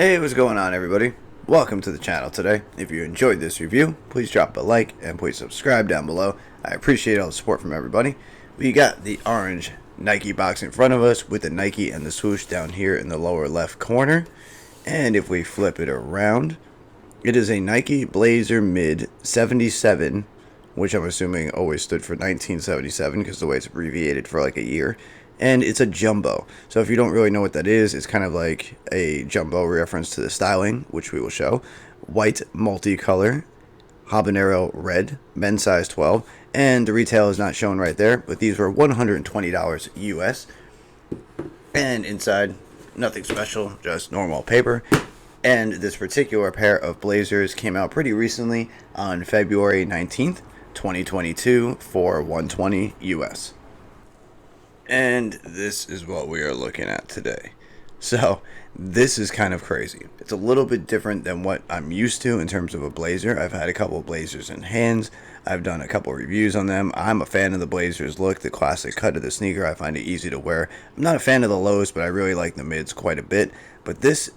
Hey, what's going on, everybody? Welcome to the channel today. If you enjoyed this review, please drop a like and please subscribe down below. I appreciate all the support from everybody. We got the orange Nike box in front of us with the Nike and the swoosh down here in the lower left corner. And if we flip it around, it is a Nike Blazer Mid 77, which I'm assuming always stood for 1977 because the way it's abbreviated for like a year. And it's a jumbo. So if you don't really know what that is, it's kind of like a jumbo reference to the styling, which we will show. White multicolor, habanero red, men's size 12, and the retail is not shown right there, but these were $120 US. And inside, nothing special, just normal paper. And this particular pair of blazers came out pretty recently on February 19th, 2022 for $120 US. And this is what we are looking at today. So this is kind of crazy. It's a little bit different than what I'm used to in terms of a blazer. I've had a couple of blazers in hands. I've done a couple of reviews on them. I'm a fan of the blazers look, the classic cut of the sneaker. I find it easy to wear. I'm not a fan of the lows, but I really like the mids quite a bit. But this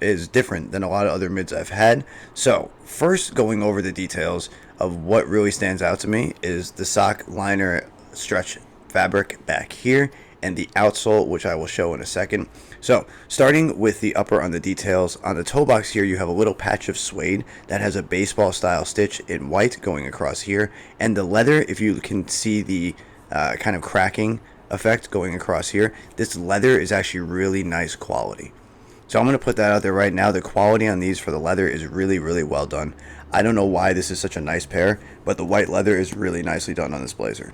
is different than a lot of other mids I've had. So first, going over the details of what really stands out to me is the sock liner stretch fabric back here and the outsole, which I will show in a second. So starting with the upper on the details, on the toe box here you have a little patch of suede that has a baseball style stitch in white going across here, and the leather, if you can see the kind of cracking effect going across here, this leather is actually really nice quality. So I'm going to put that out there right now. The quality on these for the leather is really well done. I don't know why this is such a nice pair, but the white leather is really nicely done on this blazer.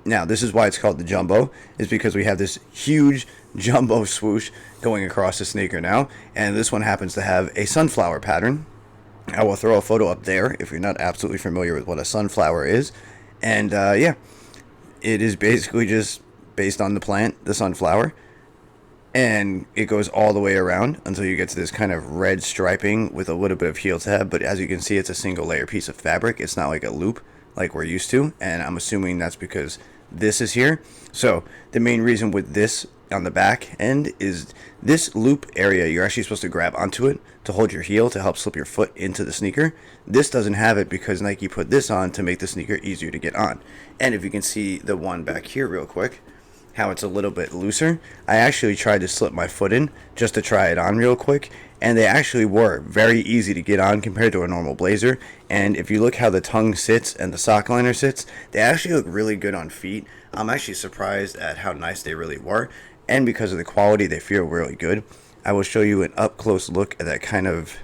Now, this is why it's called the jumbo, is because we have this huge jumbo swoosh going across the sneaker now, and this one happens to have a sunflower pattern. I will throw a photo up there if you're not absolutely familiar with what a sunflower is. And yeah, it is basically just based on the plant, the sunflower, and it goes all the way around until you get to this kind of red striping with a little bit of heel tab. But as you can see, it's a single layer piece of fabric. It's not like a loop like we're used to, and I'm assuming that's because this is here. So the main reason with this on the back end is this loop area, you're actually supposed to grab onto it to hold your heel to help slip your foot into the sneaker. This doesn't have it because Nike put this on to make the sneaker easier to get on. And if you can see the one back here real quick, how it's a little bit looser, I actually tried to slip my foot in just to try it on real quick, and they actually were very easy to get on compared to a normal blazer. And if you look how the tongue sits and the sock liner sits, they actually look really good on feet. I'm actually surprised at how nice they really were, and because of the quality, they feel really good. I will show you an up close look at that kind of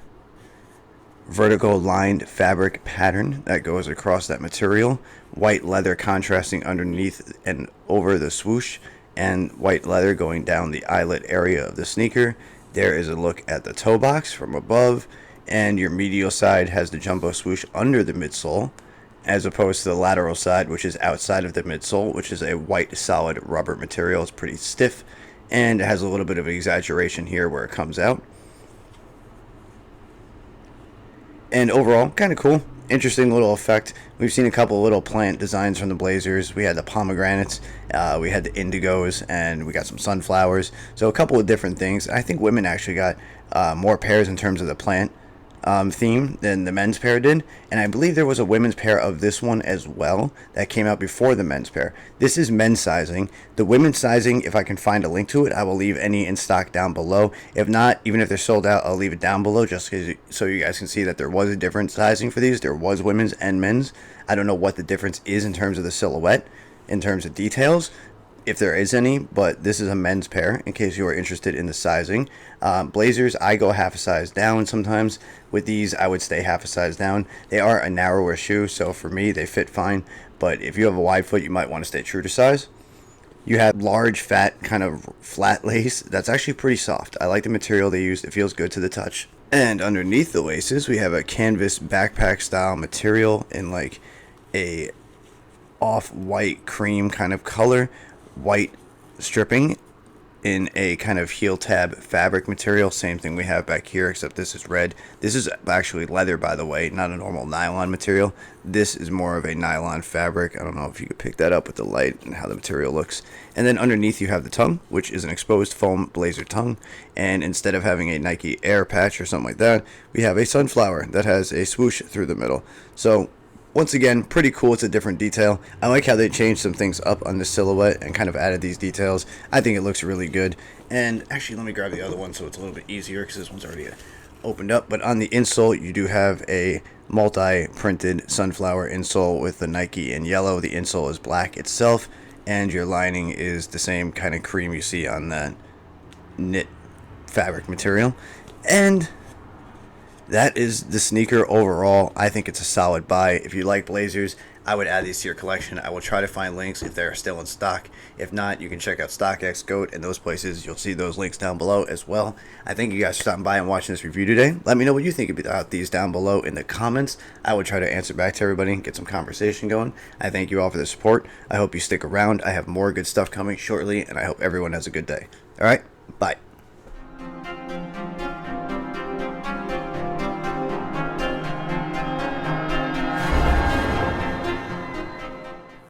vertical lined fabric pattern that goes across that material. White leather contrasting underneath and over the swoosh, and white leather going down the eyelet area of the sneaker. There is a look at the toe box from above, and your medial side has the jumbo swoosh under the midsole, as opposed to the lateral side, which is outside of the midsole, which is a white solid rubber material. It's pretty stiff, and it has a little bit of exaggeration here where it comes out. And overall, kind of cool. Interesting little effect. We've seen a couple of little plant designs from the blazers. We had the pomegranates, we had the indigos, and we got some sunflowers. So a couple of different things. I think women actually got more pairs in terms of the plant theme than the men's pair did. And I believe there was a women's pair of this one as well that came out before the men's pair. This is men's sizing. The women's sizing, if I can find a link to it, I will leave any in stock down below. If not, even if they're sold out, I'll leave it down below just so you guys can see that there was a different sizing for these. There was women's and men's. I don't know what the difference is in terms of the silhouette, in terms of details, if there is any, but this is a men's pair in case you are interested in the sizing. Blazers, I go half a size down sometimes. With these, I would stay half a size down. They are a narrower shoe, so for me, they fit fine, but if you have a wide foot, you might want to stay true to size. You have large, fat, kind of flat lace. That's actually pretty soft. I like the material they used. It feels good to the touch. And underneath the laces, we have a canvas backpack style material in like a off-white cream kind of color, white stripping in a kind of heel tab fabric material. Same thing we have back here, except this is red. This is actually leather, by the way, not a normal nylon material. This is more of a nylon fabric. I don't know if you could pick that up with the light and how the material looks. And then underneath you have the tongue, which is an exposed foam blazer tongue. And instead of having a Nike Air patch or something like that, we have a sunflower that has a swoosh through the middle. So once again, pretty cool. It's a different detail. I like how they changed some things up on the silhouette and kind of added these details. I think it looks really good. And actually, let me grab the other one so it's a little bit easier because this one's already opened up. But on the insole, you do have a multi-printed sunflower insole with the Nike in yellow. The insole is black itself, and your lining is the same kind of cream you see on that knit fabric material. And that is the sneaker overall. I think it's a solid buy. If you like blazers, I would add these to your collection. I will try to find links if they're still in stock. If not, you can check out StockX, GOAT, and those places. You'll see those links down below as well. I thank you guys for stopping by and watching this review today. Let me know what you think about these down below in the comments. I will try to answer back to everybody and get some conversation going. I thank you all for the support. I hope you stick around. I have more good stuff coming shortly, and I hope everyone has a good day. All right? Bye.